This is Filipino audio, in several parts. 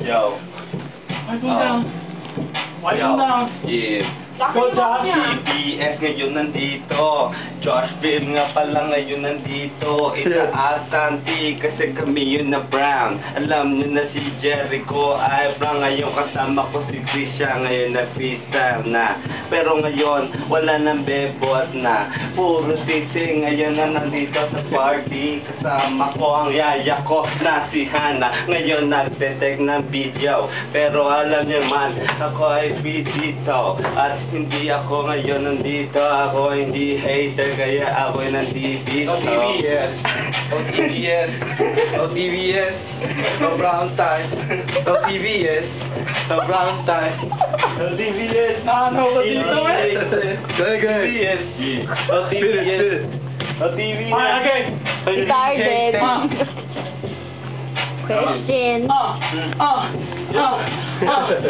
Yo. Wipe them down. Wipe them down. Yeah. Go, Josh. TBS ngayon nandito. Joshville nga pala ngayon nandito. Ita-asanti kasi kami yun na brown. Alam nyo na si Jericho ay brown. Ngayon kasama ko si Krisha. Ngayon na freestyle na. Pero ngayon wala nang bebot na. Puro sisi ngayon na nandito sa party. Kasama ko ang yaya ko na si Hana. Ngayon nagte-take ng video. Pero alam nyo man, ako ay busy to. At hindi ako ngayon nandito. Ako hindi hater kaya ako ay nandito. No TBS. No TBS. No TBS. No brown tie. No TBS. No brown tie. No TBS. No, what you doing? Go ahead. No TBS. No TBS. Okay. Started. Question.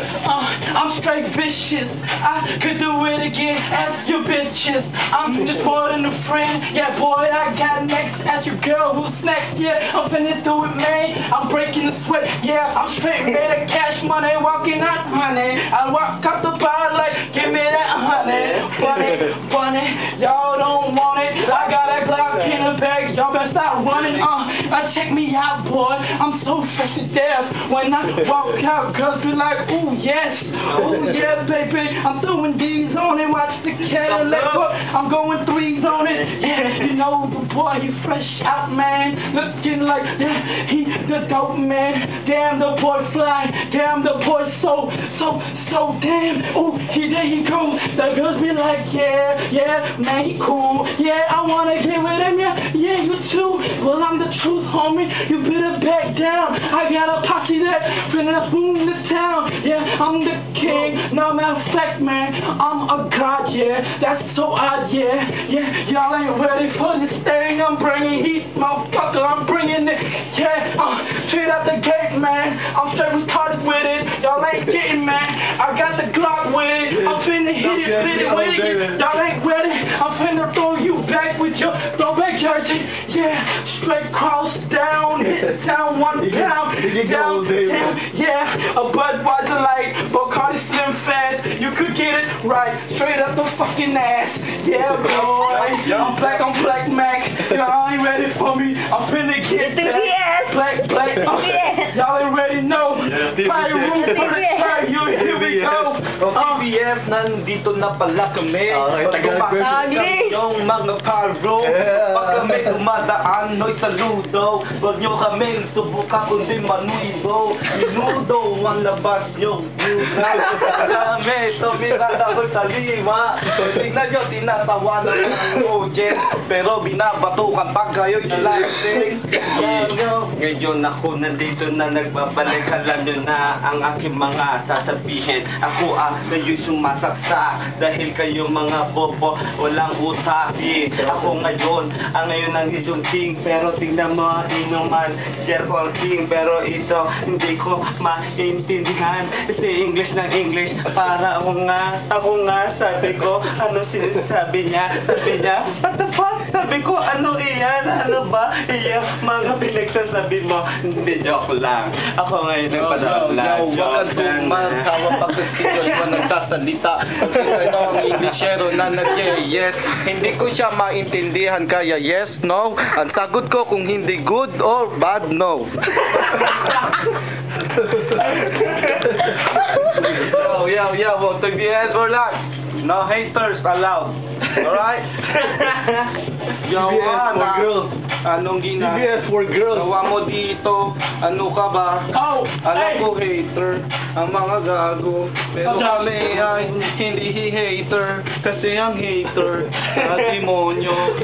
I'm straight vicious. I could do it again. Ask your bitches. I'm just more than a friend. Yeah, boy, I got next. Ask your girl who's next. Yeah, I'm finna do it, man. I'm breaking the sweat. Yeah, I'm straight made of cash money. Walking out, honey. I walk up the bar like, give me that honey. Funny, y'all don't want it. I got a Glock in the bag. Y'all better stop running. Check me out, boy. I'm so fresh to death. When I walk out, girls be like, ooh, yes. Ooh, yeah, baby. I'm throwing D's on it. Watch the Cadillac. I'm going threes on it. Yeah, you know the boy, he fresh out, man. Looking like, yeah, he the dope man. Damn, the boy fly. Damn, the boy so damn. Ooh, there he goes. The girls be like, yeah, man, he cool. Yeah, I wanna get with him, yeah, you too. Well, I'm the truth, homie. You better back down. I got a posse that finna boom the town. Yeah, I'm the king. No, matter of fact, man, I'm a god, yeah. That's so odd, yeah. Y'all ain't ready for this thing. I'm bringing heat, motherfucker. I'm bringing it, yeah. Straight out the gate, man. I'm straight retarded with it. Y'all ain't getting, man. I got the Glock with it. I'm finna hit it, split it with it. Y'all ain't ready. I'm finna throw you back with your throwback jersey. Yeah, straight cross down, hit down 1 pound. Down, yeah, a Budweiser light, Bacardi Slim Fast. You could get it right, straight up the fucking ass. Yeah, boy. I'm Black Mac. Y'all ain't ready for me. I'm finna get that. Black. Y'all ain't ready, no. Fire room for the fire. Here we go. TBS, nandito na pala kami. Tagalog. Yung mga paro. Pag kami dumadaan, no'y saludo. Huwag nyo kaming subukan kundi manuido. Minudo ang labas yung buhay. Kami, tumirada ko sa lima. Tingnan nyo, tinatawanan ko ng project. Pero binabatukan pag kayo'y nalasing. Ngayon ako nandito na nagbabalik. Alam nyo na ang aking mga sasabihin. Ako kayo'y sumasaksa. Dahil kayo mga bobo, walang utaki. Ako ngayon ang isang king. Pero tingnan mo ang inuman. Jericho ang king. Pero ito hindi ko maintindihan. Kasi English ng English. Para ako nga sabi ko, ano sinasabi niya? Sabi niya, what the fuck? Sabi ko, ano iyan? Ano ba? Iyan, mga pinagsasabi mo. Hindi, joke lang. Ako ngayon nagpadaan lang. Wag kang tumasawa pagkasikas mo nagsasalita. Ito ang Englishero na nag-yes. Hindi ko siya maintindihan kaya yes, no. Ang sagot ko kung hindi good or bad, no. Yo, TBS for life. No haters allowed. Alright? Yo, TBS for girls. Anong TBS for girls. Gawa mo dito, ano ka ba? Alam ko hater, ang mga gago. Pero kami ay hindi hater, kasi ang hater, demonyo.